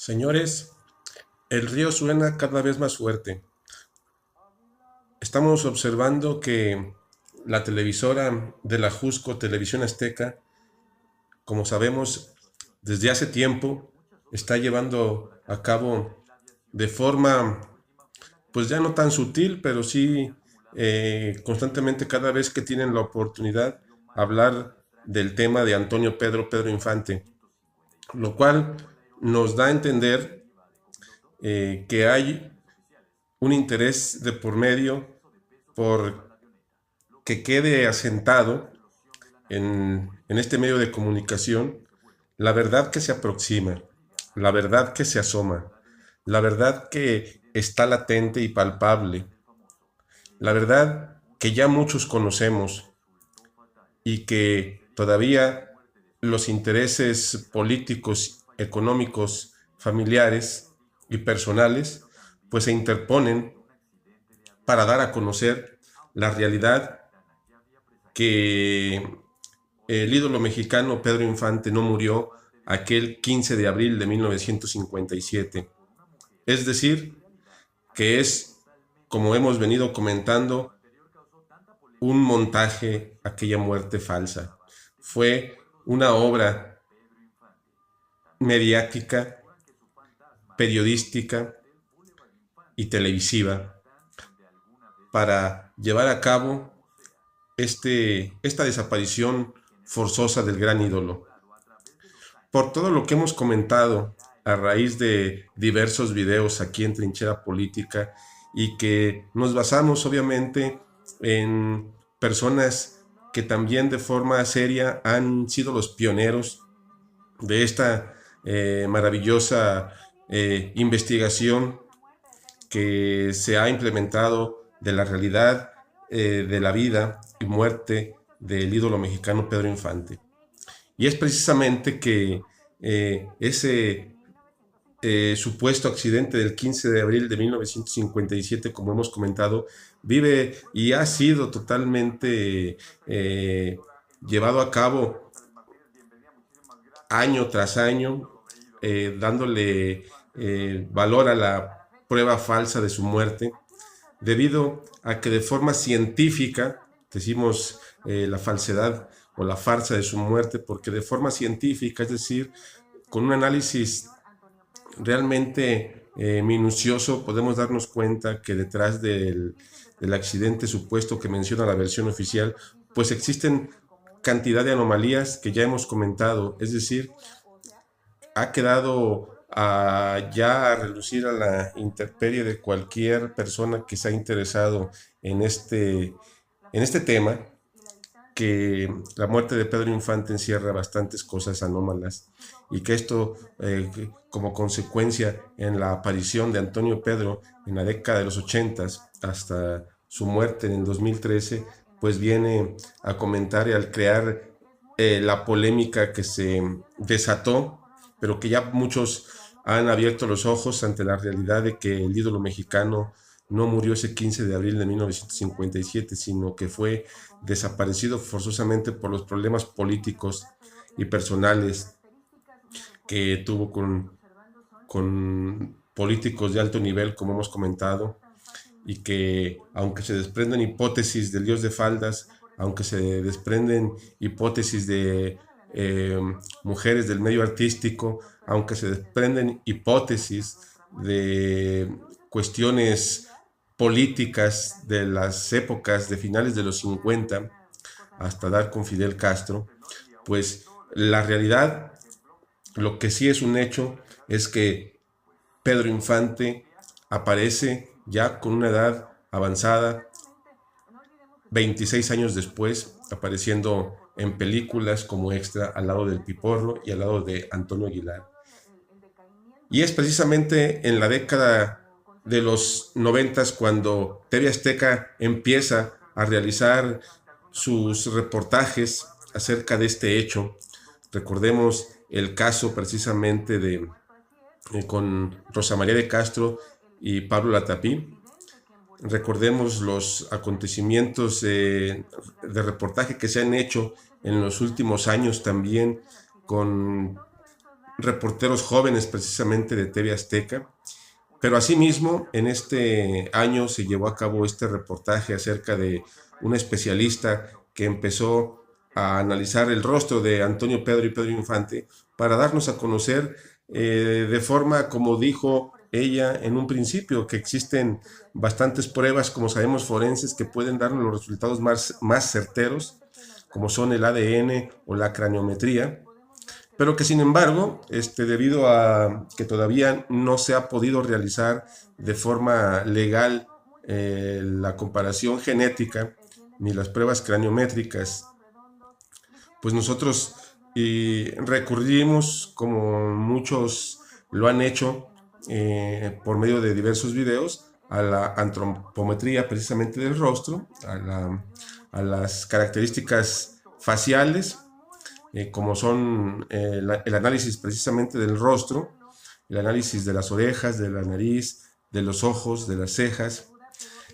Señores, el río suena cada vez más fuerte. Estamos observando que la televisora de la Jusco, Televisión Azteca, como sabemos, desde hace tiempo está llevando a cabo de forma, pues ya no tan sutil, pero sí constantemente cada vez que tienen la oportunidad, hablar del tema de Antonio Pedro Infante, lo cual nos da a entender que hay un interés de por medio por que quede asentado en este medio de comunicación la verdad que se aproxima, la verdad que se asoma, la verdad que está latente y palpable, la verdad que ya muchos conocemos y que todavía los intereses políticos, económicos, familiares y personales pues se interponen para dar a conocer la realidad que el ídolo mexicano Pedro Infante no murió aquel 15 de abril de 1957. Es decir, que es, como hemos venido comentando, un montaje, aquella muerte falsa. Fue una obra mediática, periodística y televisiva para llevar a cabo esta desaparición forzosa del gran ídolo. Por todo lo que hemos comentado a raíz de diversos videos aquí en Trinchera Política y que nos basamos obviamente en personas que también de forma seria han sido los pioneros de esta maravillosa investigación que se ha implementado de la realidad de la vida y muerte del ídolo mexicano Pedro Infante. Y es precisamente que ese supuesto accidente del 15 de abril de 1957, como hemos comentado, vive y ha sido totalmente llevado a cabo año tras año, dándole valor a la prueba falsa de su muerte, debido a que de forma científica, decimos la falsedad o la farsa de su muerte, porque de forma científica, es decir, con un análisis realmente minucioso, podemos darnos cuenta que detrás del accidente supuesto que menciona la versión oficial, pues existen cantidad de anomalías que ya hemos comentado, es decir, ha quedado ya a relucir a la intemperie de cualquier persona que se ha interesado en este tema, que la muerte de Pedro Infante encierra bastantes cosas anómalas y que esto, como consecuencia en la aparición de Antonio Pedro en la década de los 80 hasta su muerte en el 2013, pues viene a comentar y al crear la polémica que se desató, pero que ya muchos han abierto los ojos ante la realidad de que el ídolo mexicano no murió ese 15 de abril de 1957, sino que fue desaparecido forzosamente por los problemas políticos y personales que tuvo con políticos de alto nivel, como hemos comentado, y que aunque se desprenden hipótesis del dios de faldas, aunque se desprenden hipótesis de mujeres del medio artístico, aunque se desprenden hipótesis de cuestiones políticas de las épocas de finales de los 50 hasta dar con Fidel Castro, pues la realidad, lo que sí es un hecho, es que Pedro Infante aparece ya con una edad avanzada, 26 años después, apareciendo en películas como extra al lado del Piporro y al lado de Antonio Aguilar. Y es precisamente en la década de los 90 cuando TV Azteca empieza a realizar sus reportajes acerca de este hecho. Recordemos el caso precisamente de con Rosa María de Castro y Pablo Latapí. Recordemos los acontecimientos de reportaje que se han hecho en los últimos años también con reporteros jóvenes precisamente de TV Azteca. Pero asimismo, en este año se llevó a cabo este reportaje acerca de un especialista que empezó a analizar el rostro de Antonio Pedro y Pedro Infante para darnos a conocer de forma, como dijo ella en un principio, que existen bastantes pruebas, como sabemos, forenses que pueden darnos los resultados más certeros, como son el ADN o la craniometría, pero que sin embargo, debido a que todavía no se ha podido realizar de forma legal la comparación genética ni las pruebas craniométricas, pues nosotros recurrimos, como muchos lo han hecho por medio de diversos videos, a la antropometría precisamente del rostro, a las características faciales, como son el análisis precisamente del rostro, el análisis de las orejas, de la nariz, de los ojos, de las cejas,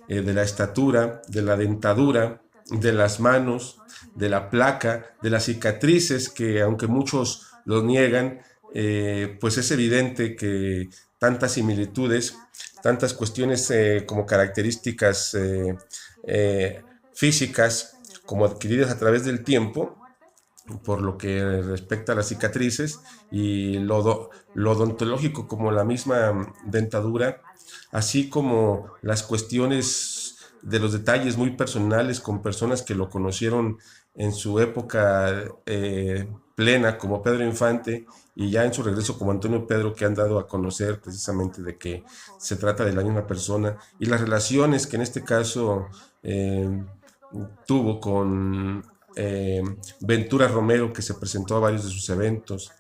de la estatura, de la dentadura, de las manos, de la placa, de las cicatrices, que aunque muchos lo niegan, pues es evidente que tantas similitudes, tantas cuestiones como características físicas, como adquiridas a través del tiempo, por lo que respecta a las cicatrices, y lo odontológico, como la misma dentadura, así como las cuestiones de los detalles muy personales con personas que lo conocieron en su época plena como Pedro Infante, y ya en su regreso como Antonio Pedro, que han dado a conocer precisamente de que se trata de la misma persona, y las relaciones que en este caso tuvo con Ventura Romero, que se presentó a varios de sus eventos,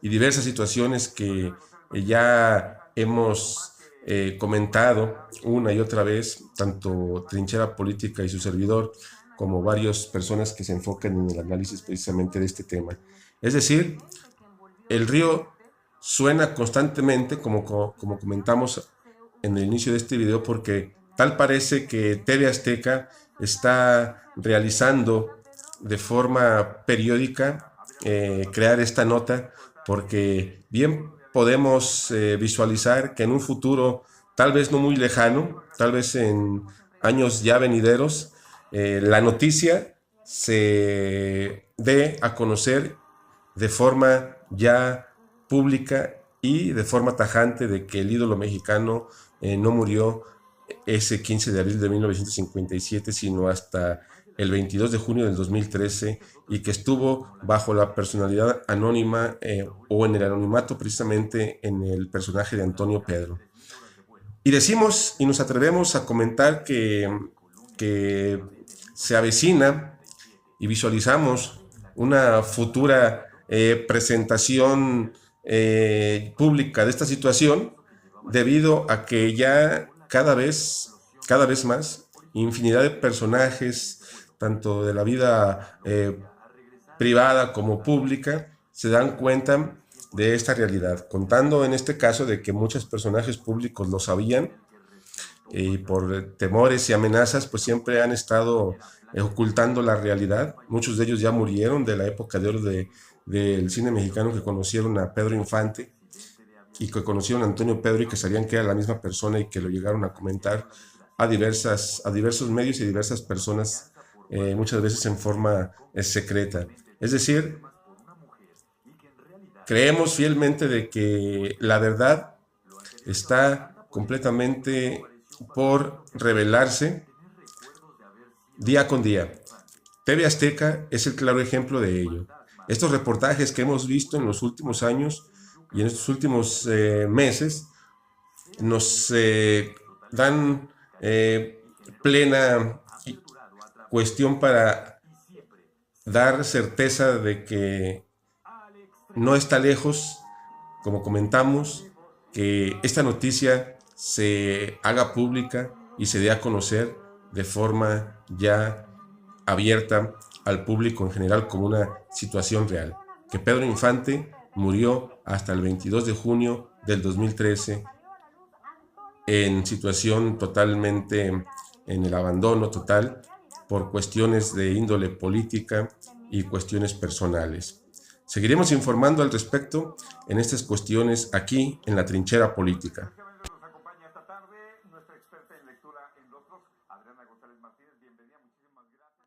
y diversas situaciones que ya hemos comentado una y otra vez, tanto Trinchera Política y su servidor, como varias personas que se enfocan en el análisis precisamente de este tema. Es decir, el río suena constantemente, como comentamos en el inicio de este video, porque tal parece que TV Azteca está realizando de forma periódica crear esta nota, porque bien podemos visualizar que en un futuro tal vez no muy lejano, tal vez en años ya venideros, la noticia se dé a conocer de forma ya pública y de forma tajante de que el ídolo mexicano no murió ese 15 de abril de 1957, sino hasta el 22 de junio del 2013, y que estuvo bajo la personalidad anónima o en el anonimato precisamente en el personaje de Antonio Pedro. Y decimos y nos atrevemos a comentar que se avecina y visualizamos una futura presentación pública de esta situación, debido a que ya cada vez más, infinidad de personajes, tanto de la vida privada como pública, se dan cuenta de esta realidad, contando en este caso de que muchos personajes públicos lo sabían, y por temores y amenazas pues siempre han estado ocultando la realidad. Muchos de ellos ya murieron de la época de oro del cine mexicano, que conocieron a Pedro Infante y que conocieron a Antonio Pedro y que sabían que era la misma persona, y que lo llegaron a comentar a diversos medios y diversas personas, muchas veces en forma secreta. Es decir, creemos fielmente de que la verdad está completamente por revelarse día con día. TV Azteca es el claro ejemplo de ello. Estos reportajes que hemos visto en los últimos años y en estos últimos meses nos dan plena cuestión para dar certeza de que no está lejos, como comentamos, que esta noticia se haga pública y se dé a conocer de forma ya abierta al público en general como una situación real. Que Pedro Infante murió hasta el 22 de junio del 2013 en situación totalmente en el abandono total por cuestiones de índole política y cuestiones personales. Seguiremos informando al respecto en estas cuestiones aquí en La Trinchera Política. Nos acompaña esta tarde nuestra experta en lectura en los blogs, Adriana González Martínez. Bienvenida, muchísimas gracias.